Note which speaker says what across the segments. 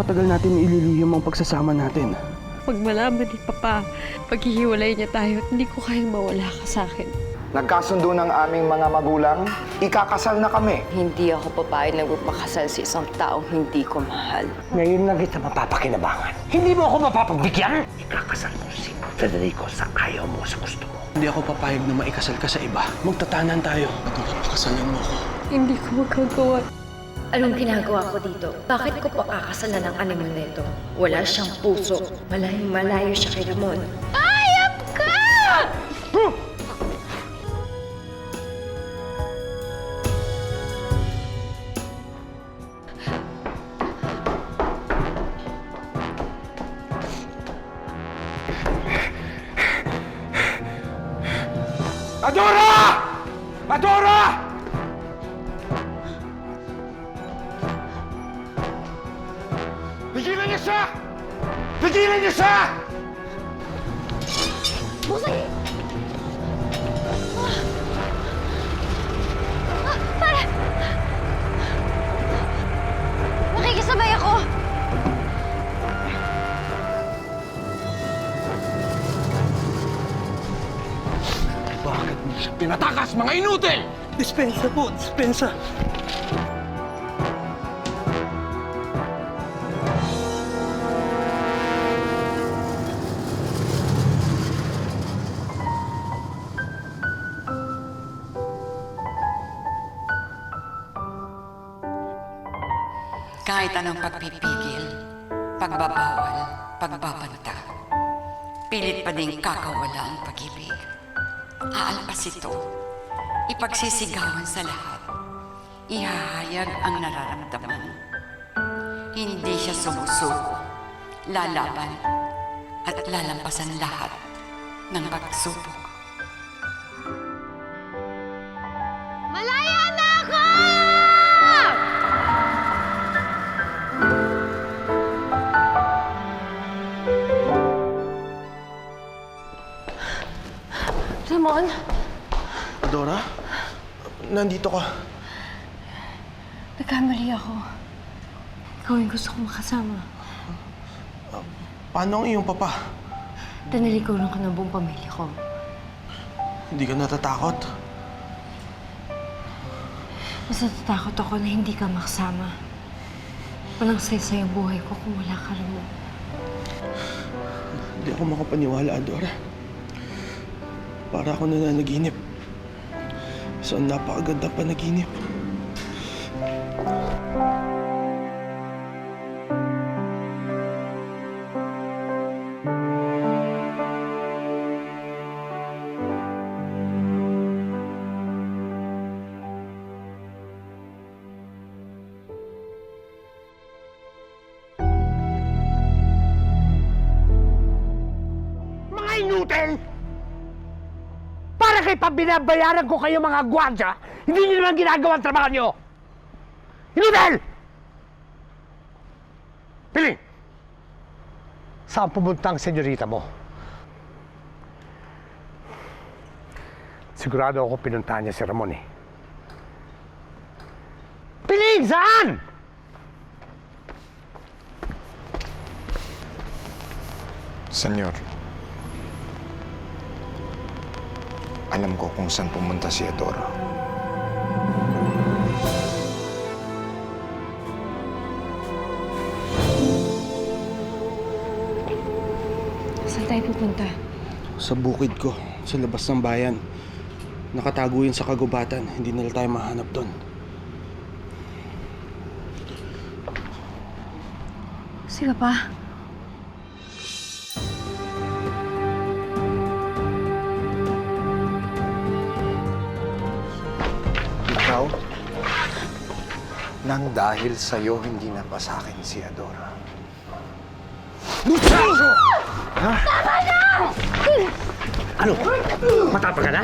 Speaker 1: katagal natin ililihim ang pagsasama natin?
Speaker 2: Pag malaman ni Papa, paghihiwalay niya tayo at hindi ko kayang mawala ka sa akin.
Speaker 3: Nagkasundo ng aming mga magulang, ikakasal na kami.
Speaker 4: Hindi ako papayag na magpakasal sa isang taong hindi ko mahal.
Speaker 5: Ngayon lang kita mapapakinabangan. Hindi mo ako mapapagbigyan? Ikakasal mo si Federico sa ayaw mo, sa gusto mo.
Speaker 1: Hindi ako papayag na maikasal ka sa iba. Magtatanan tayo. Pakasalan mo ako.
Speaker 2: Hindi ko magagawa.
Speaker 4: Anong ginagawa ko dito? Bakit ko pakakasalan ng animal nito? Wala siyang puso. Malayong-malayo siya kay Ramon. Ayap ka!
Speaker 3: Adora! Adora! Pigilan niyo siya! Pigilan niyo siya!
Speaker 4: Busay! Pare! Nakikisabay ako!
Speaker 1: Bakit mo siya pinatakas, mga inutil? Dispensa po, dispensa.
Speaker 6: Kahit anong pagpipigil, pagbabawal, pagbabanta, pilit pa ding kakawala ang pag-ibig. Aalpas ito, ipagsisigawan sa lahat, ihahayag ang nararamdaman. Hindi siya sumusuko, lalaban, at lalampasan lahat ng pagsubok.
Speaker 4: Malaya na ako! Ramon?
Speaker 1: Adora? Nandito ka.
Speaker 2: Nagkamali ako. Ikaw yung gusto kong makasama.
Speaker 1: Paano ang iyong papa?
Speaker 2: Tinalikuran ko ng buong pamilya ko.
Speaker 1: Hindi ka natatakot?
Speaker 2: Mas natatakot ako na hindi ka makasama. Walang saysay ang buhay ko kung wala ka, Ramon.
Speaker 1: Hindi ako makapaniwala, Adora. Para ako nananaginip. Sa napakaganda panaginip.
Speaker 5: Mga inutil! Para kay pabinabayaran ko kayo mga gwardya, hindi niyo naman ginagawa ang trabaho niyo! Inutil! Piling! Saan pumunta ang senyorita mo? Sigurado ako pinuntahan niya si Ramon eh. Piling! Saan?
Speaker 3: Senyor, alam ko kung saan pumunta si Adora.
Speaker 2: Saan tayo pupunta?
Speaker 1: Sa bukid ko, sa labas ng bayan. Nakatago yun sa kagubatan. Hindi nila tayo mahanap doon.
Speaker 2: Sige pa.
Speaker 3: Ikaw, nang dahil sa'yo hindi na pa sa akin si Adora. Muchacho!
Speaker 5: Ha? Tama na! Ano? Matapang ka na?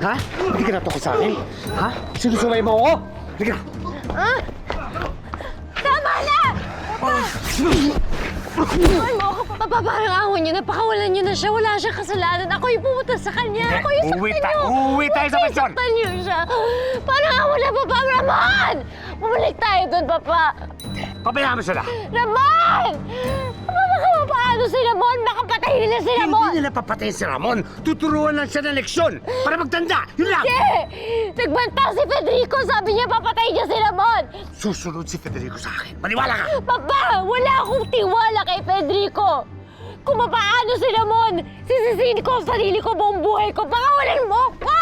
Speaker 5: Ha? Hindi ka natakot sa akin? Ha? Sinusumay mo ako? Hindi ka.
Speaker 4: Tama na! Papa! Ay mo ako, Papa!
Speaker 2: Papa, parang awon niyo na. Pakawalan niyo na siya. Wala siyang kasalanan. Ako yung pumunta sa kanya. Ako yung saktan niyo.
Speaker 5: Uuwi tayo sa pensyon!
Speaker 2: Saktan niyo siya. Parang awon na, Papa. Ramon! Bumalik tayo doon, Papa.
Speaker 5: Pabayaan mo sila!
Speaker 2: Ramon! Papa, baka mapaano si Ramon? Baka patayin nila si Ramon.
Speaker 5: Hindi nila papatayin si Ramon. Tuturuan lang siya ng leksyon para magtanda. Yun lang!
Speaker 2: Hindi! Nagbanta si Federico. Sabi niya papatayin niya si Ramon.
Speaker 5: Susunod si Federico sa akin. Maniwala ka!
Speaker 2: Papa, wala akong tiwala kay Federico. Kung mapaano si Ramon, sisisihin ko ang sarili ko buong buhay ko. Pakawalan mo ko!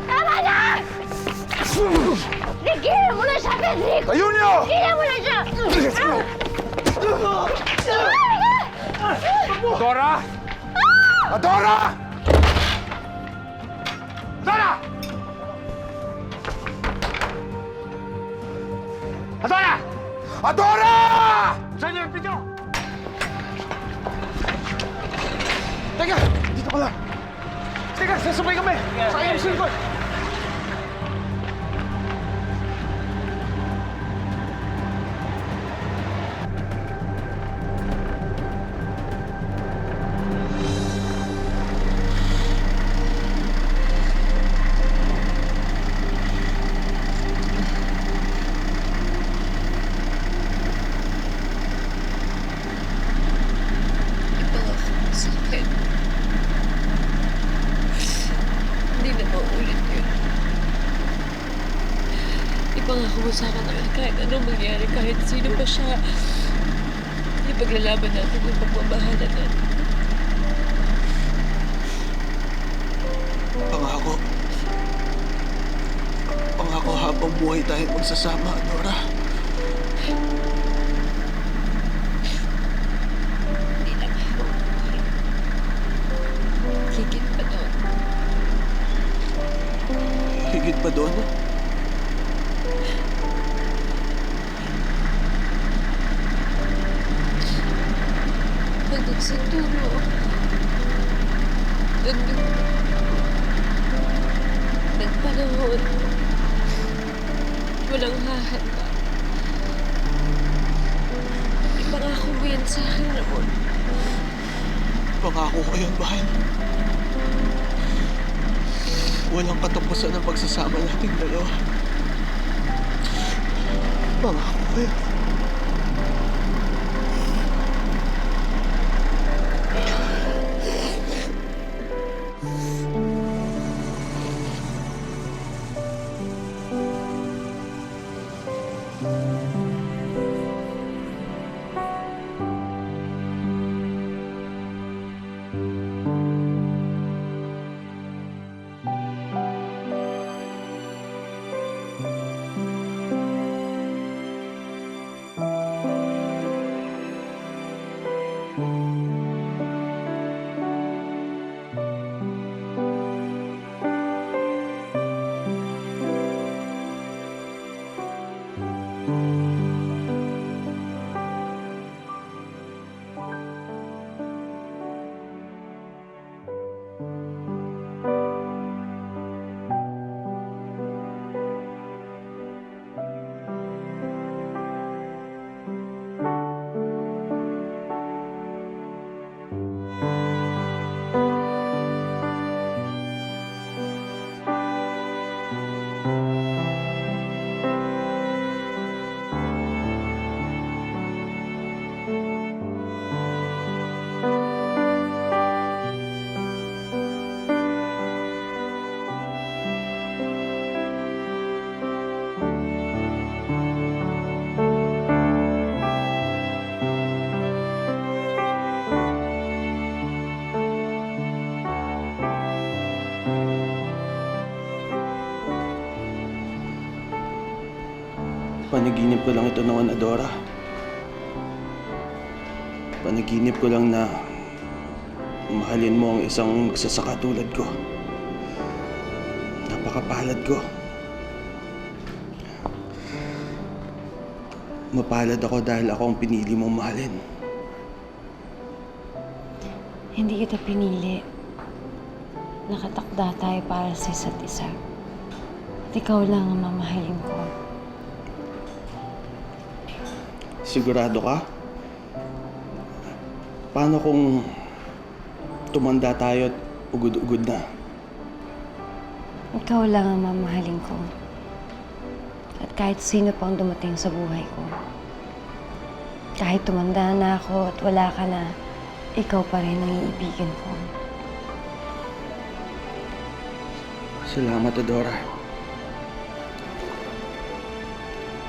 Speaker 2: Tama na! Tigilan mo na siya, Federico!
Speaker 3: Ayun niyo!
Speaker 2: Tigilan mo na siya!
Speaker 5: Dora!
Speaker 3: Adora!
Speaker 5: Dora! Adora!
Speaker 3: Adora!
Speaker 5: Saan yung video?
Speaker 1: Teka! Dito ka lang. Teka, sasabay kami. Sakay yung silver.
Speaker 7: Hindi na maulit yun. Ipangako mo sa akin na kahit anong mangyari, kahit sino pa siya, ipaglalaban natin yung pagmamahalan natin.
Speaker 1: Pangako. Pangako habang buhay tayo magsasama, Dora.
Speaker 7: Hindi lang habang buhay. Higit pa doon.
Speaker 1: Higit pa doon.
Speaker 7: Hanggang sa dulo. Hanggang nagpanahon. Walang hahanda. Ipangako mo yan sa akin, Ramon.
Speaker 1: Pangako ko yun, mahal. Walang katapusan ang pagsasama nating dalawa. Pangako ko yun. Panaginip ko lang ito noon, Adora. Panaginip ko lang na mahalin mo ang isang magsasaka tulad ko. Napakapalad ko. Mapalad ako dahil ako ang pinili mong mahalin.
Speaker 2: Hindi kita pinili. Nakatakda tayo para sa isa't isa. At ikaw lang ang mamahalin ko.
Speaker 1: Sigurado ka? Paano kung tumanda tayo at ugod-ugod na?
Speaker 4: Ikaw lang ang mamahalin ko. At kahit sino pang dumating sa buhay ko. Kahit tumanda na ako at wala ka na, ikaw pa rin ang iibigin ko.
Speaker 1: Salamat, Adora.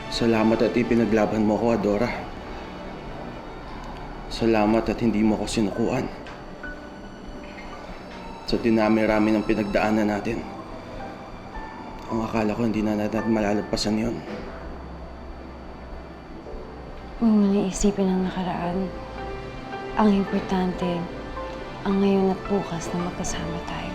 Speaker 1: Salamat at ipinaglaban mo ko, Adora. Salamat at hindi mo ko sinukuan. Sa dinami-rami ng pinagdaanan natin, ang akala ko hindi na natin malalagpasan yon.
Speaker 4: Huwag mo na isipin ang nakaraan. Ang importante, ang ngayon at bukas na magkasama tayo.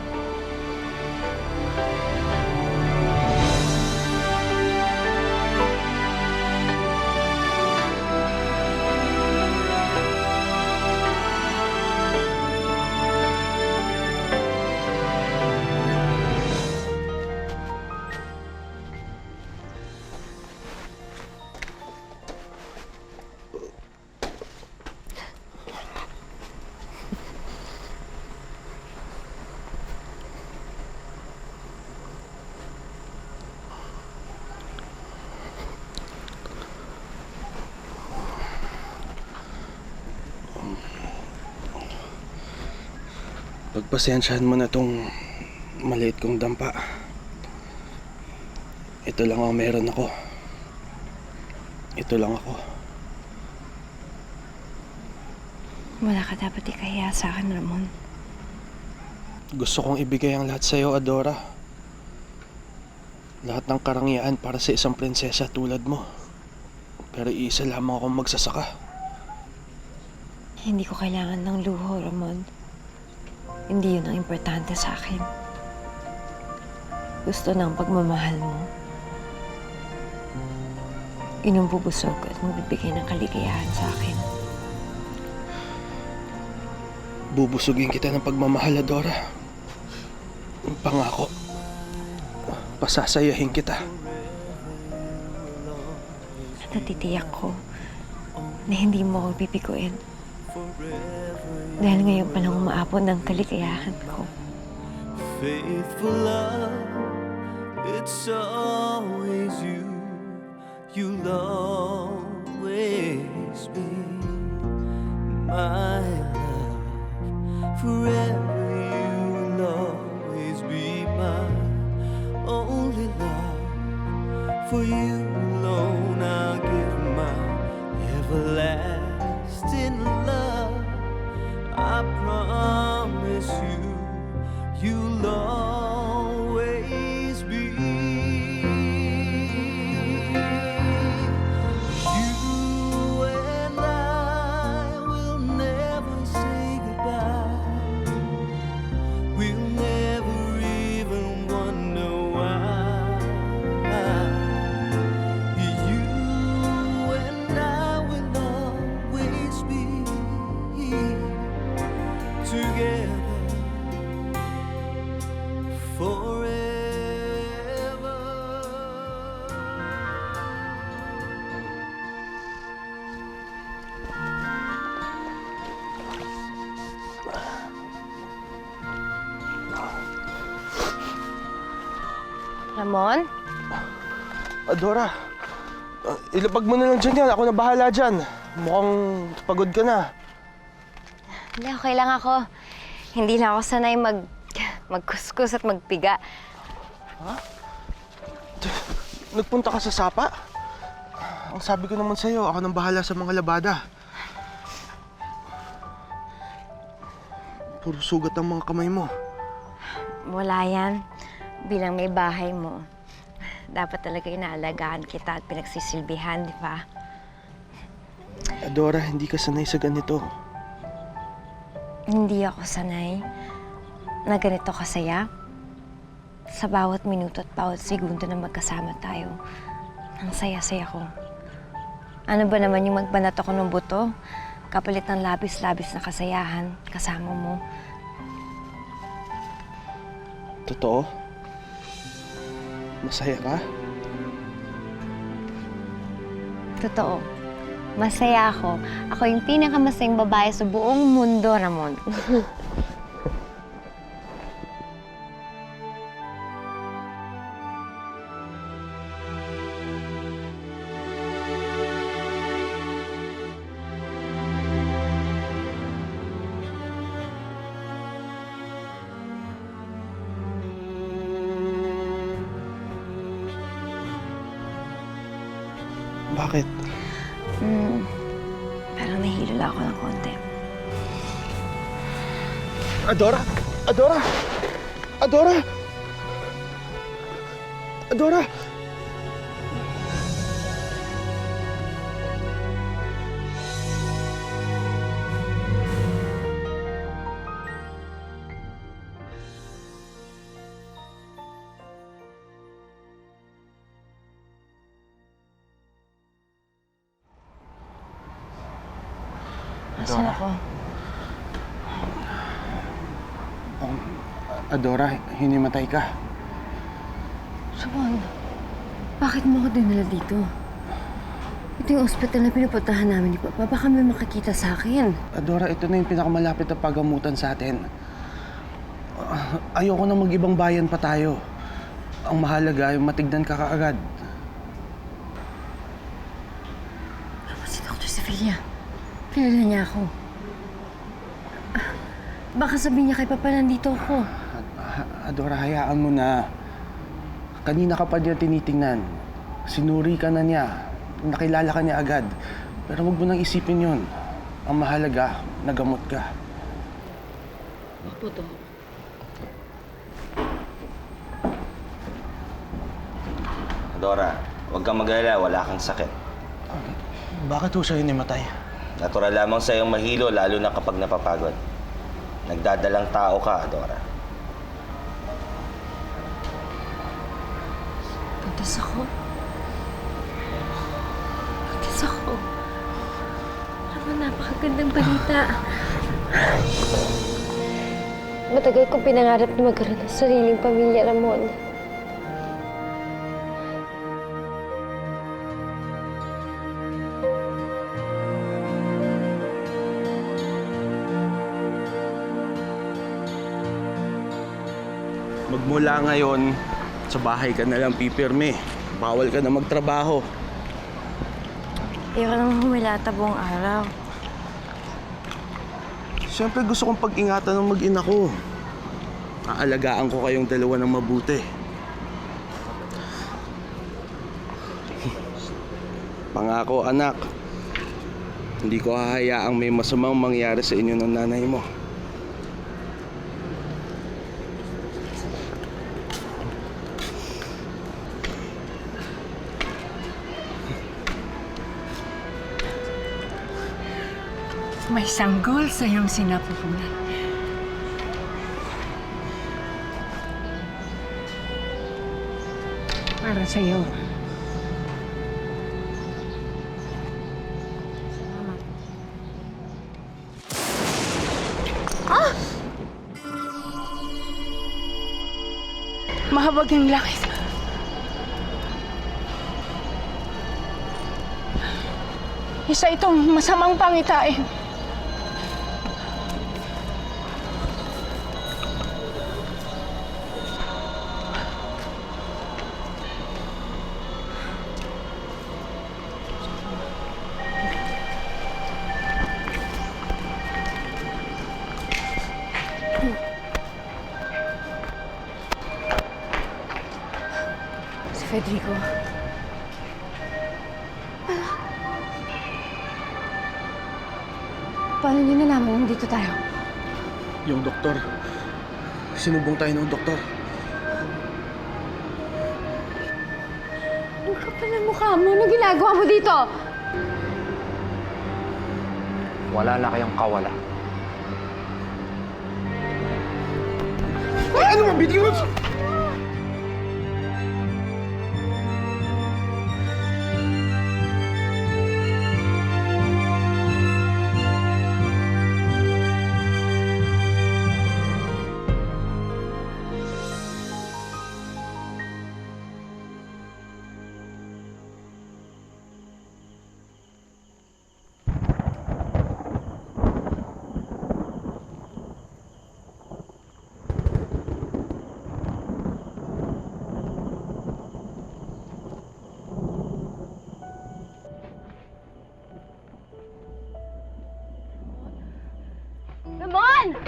Speaker 1: Pagpasensyahan mo na tong maliit kong dampa. Ito lang ang meron ako. Ito lang ako.
Speaker 4: Wala ka dapat ikahiya sa akin, Ramon.
Speaker 1: Gusto kong ibigay ang lahat sa'yo, Adora. Lahat ng karangyaan para sa isang prinsesa tulad mo. Pero isa lamang akong magsasaka.
Speaker 4: Hindi ko kailangan ng luho, Ramon. Hindi yun ang importante sa akin. Gusto ng pagmamahal mo. Yun ang bubusog at magbibigay ng kaligayahan sa akin.
Speaker 1: Bubusugin kita ng pagmamahal, Adora. Pangako. Pasasayahin kita.
Speaker 4: At natitiyak ko na hindi mo ako pipikuin. Dahil ngayon pa lang umaapon ng kaligayahan ko.
Speaker 8: Faithful love, it's always you. You'll always be my love. Forever you'll always be my only love. For you alone I'll give my everlasting love. I promise you, you'll always be. You and I will never say goodbye. We'll never even wonder why. You and I will always be together forever.
Speaker 4: Ramon?
Speaker 1: Adora, ilapag mo na lang dyan yan. Ako na bahala dyan. Mukhang pagod ka na.
Speaker 4: Hindi, okay lang ako. Hindi lang ako sanay magkuskus at magpiga.
Speaker 1: Nagpunta ka sa sapa? Ang sabi ko naman sa'yo, ako nang bahala sa mga labada. Puro sugat ang mga kamay mo.
Speaker 4: Wala yan. Bilang may bahay mo, dapat talaga inaalagaan kita at pinagsisilbihan, di ba?
Speaker 1: Adora, hindi ka sanay sa ganito.
Speaker 4: Hindi ako sanay na ganito kasaya. Sa bawat minuto at bawat segundo na magkasama tayo, ang saya-saya ko. Ano ba naman yung magbanat ako ng buto? Kapalit ng labis-labis na kasayahan kasama mo.
Speaker 1: Totoo? Masaya ka?
Speaker 4: Totoo. Masaya ako. Ako yung pinakamasayang babae sa buong mundo, Ramon.
Speaker 1: Bakit?
Speaker 4: Parang nahihilo lang ako ng konti.
Speaker 1: Adora! Adora! Adora! Adora!
Speaker 4: Nasaan ako?
Speaker 1: Adora, hinimatay ka.
Speaker 4: Ramon, bakit mo ako dinala dito? Ito yung ospital na pinupuntahan namin ni Papa. Baka may makakita sa akin.
Speaker 1: Adora, ito na yung pinakamalapit na pagamutan sa atin. Ayoko na mag-ibang bayan pa tayo. Ang mahalaga, yung matignan ka kaagad.
Speaker 4: Ramon, si Dr. Sevilla. Kilala niya ako. Baka sabihin niya kay Papa nandito ako.
Speaker 1: Adora, hayaan mo na. Kanina ka pa niya tinitingnan. Sinuri ka na niya. Nakilala ka niya agad. Pero huwag mo nang isipin yun. Ang mahalaga, nagamot ka.
Speaker 7: Opo, Dok.
Speaker 9: Dora, huwag kang mag-alala, wala kang sakit.
Speaker 1: Bakit ho siya hinimatay?
Speaker 9: Natural lamang sa iyong mahilo, lalo na kapag napapagod. Nagdadalang tao ka, Dora.
Speaker 4: Puntas ako. Puntas ako. Ramon, napakagandang balita. Matagal kong pinangarap na magkaroon ng sariling pamilya, Ramon.
Speaker 1: Magmula ngayon, sa bahay ka na lang pipirme. Bawal ka na magtrabaho.
Speaker 4: Ayoko nang humilata buong araw.
Speaker 1: Siyempre gusto kong pag-ingatan ng mag-ina ko. Aalagaan ko kayong dalawa ng mabuti. Pangako, anak. Hindi ko hahayaang may masamang mangyari sa inyo ng nanay mo.
Speaker 7: May sanggol sa iyong sinapupunan. Para sa iyo.
Speaker 10: Mahabag yung langit. Isa itong masamang pangitain.
Speaker 4: Si Federico. Paano niyo nalaman nandito tayo?
Speaker 1: Yung doktor. Sinubong tayo ng doktor.
Speaker 4: Ang kapal ng mukha mo. Anong ginagawa mo dito?
Speaker 3: Wala na kayong kawala.
Speaker 1: Ay, ano ba? Bitiwan!
Speaker 2: Ramon!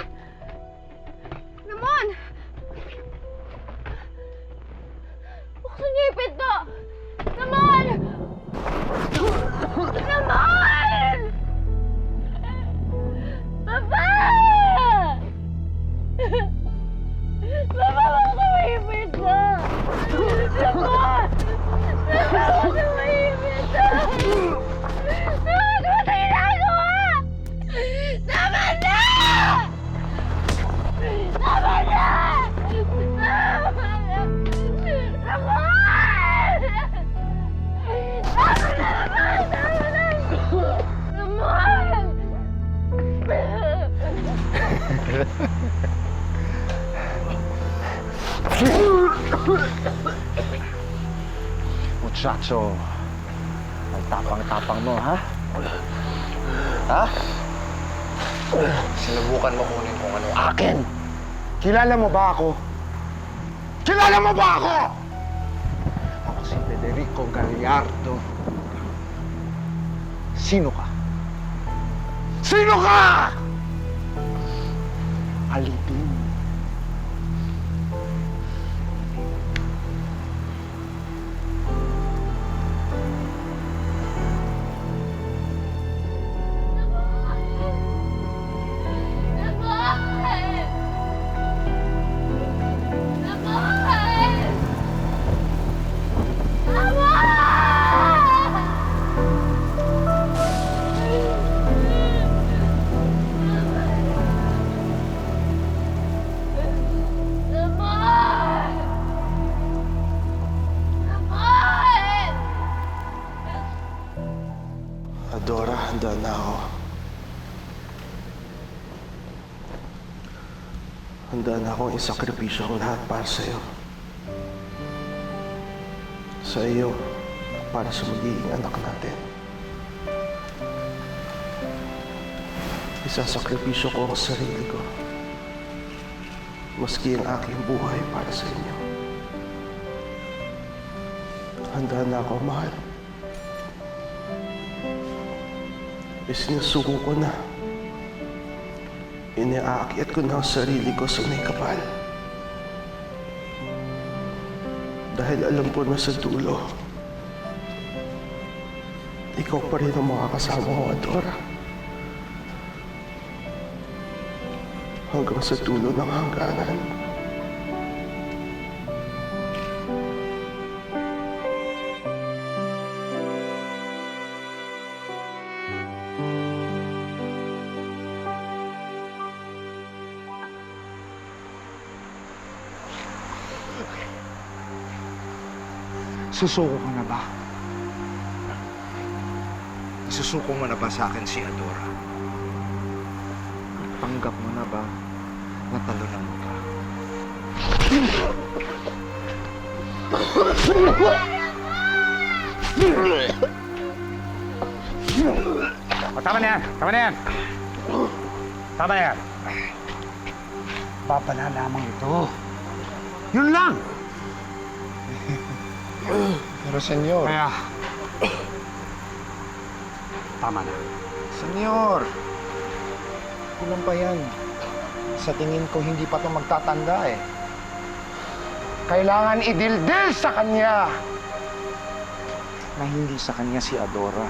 Speaker 2: Ramon! Buksan niyo yung pinto! Ramon! Ramon! Papa! Papa, buksan mo yung pinto! Ramon! Ramon, buksan mo yung pinto! Ramon, ano ba ginagawa? Tama na! Tama na! Tama na! Ramon! Tama na! Ramon!
Speaker 3: Muchacho, ang tapang-tapang mo, ha? Ha? Sinubukan mo kunin kung ano akin. Kilala mo ba ako? Kilala mo ba ako? Ako si Federico Gallardo. Sino ka? Sino ka? Alipin.
Speaker 1: Adora, handa na ako. Handa na akong isakripisyo ang lahat para sa'yo. Sa iyo, para sa magiging anak natin. Isasakripisyo ko ang sarili ko. Maski ang aking buhay para sa inyo. Handa na ako, mahal. Isinusuko ko na. Iniaakyat ko na ang sarili ko sa may kapal. Dahil alam ko na sa dulo, ikaw pa rin ang makakasama ko, Adora. Hanggang sa dulo ng hangganan.
Speaker 3: Susuko ka na ba? Isusuko mo na ba sa akin si Adora? Tanggap mo na ba na talunan mo ka?
Speaker 5: Tama na yan! Tama na yan! Tama na yan! Papa na lamang ito. Yun lang!
Speaker 3: Pero senyor...
Speaker 5: Kaya... Tama na.
Speaker 3: Senyor! Kulang pa yan. Sa tingin ko, hindi pa ito magtatanda eh. Kailangan idildil sa kanya na hindi sa kanya si Adora.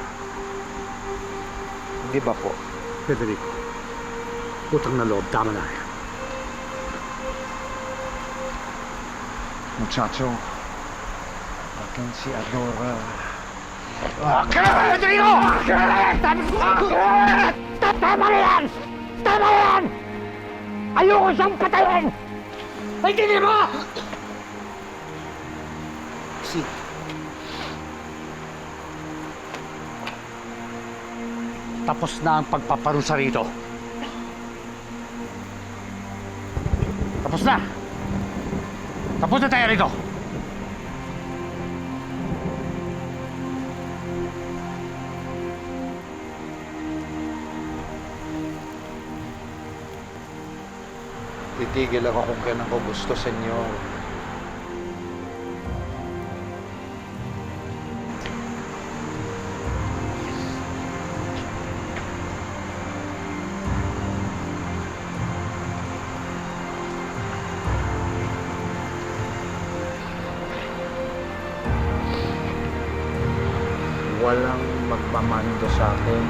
Speaker 3: Di ba po?
Speaker 5: Federico, utang na loob. Tama na.
Speaker 3: Muchacho, akin si Adora.
Speaker 5: Federico! Tama na yan! Tama na yan! Ayoko siyang patayin! Ay, hindi mo! Tapos na ang pagpaparusa rito. Tapos na! Tapos na tayo rito!
Speaker 3: Titigil ako kung kailan ko gusto, senyor. walang magmamando sa akin.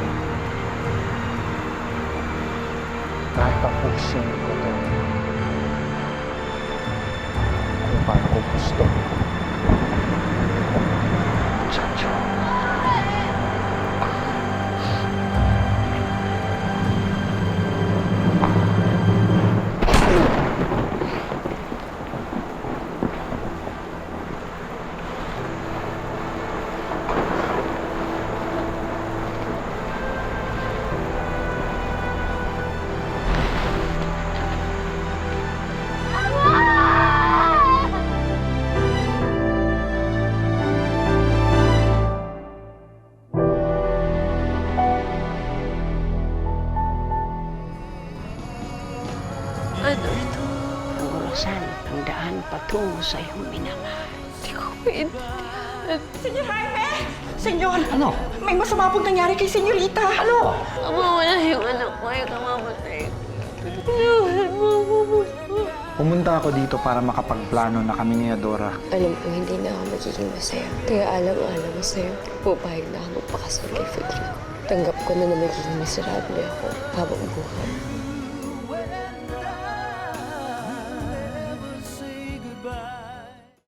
Speaker 3: Tatapusin ko to. Kung paano ko gusto. Muchacho.
Speaker 7: Ano ito?
Speaker 10: Ang orasan, ang daan patungo sa iyong minamahal.
Speaker 7: Hindi ko maintindihan.
Speaker 11: Senyor Jaime! Senyor! Ano? May masama pong nangyari kay Senyorita. Ano?
Speaker 7: Mawala yung anak ko, yung kamamatay. Iwan mo ako, Musto.
Speaker 3: Pumunta ako dito para makapagplano na kami ni Adora.
Speaker 7: Alam ko hindi na ako magiging masaya. Kaya alam-alam mo sa'yo, pupayag na ako magpakasal kay Federico. Tanggap ko na magiging miserable ako habang buhay.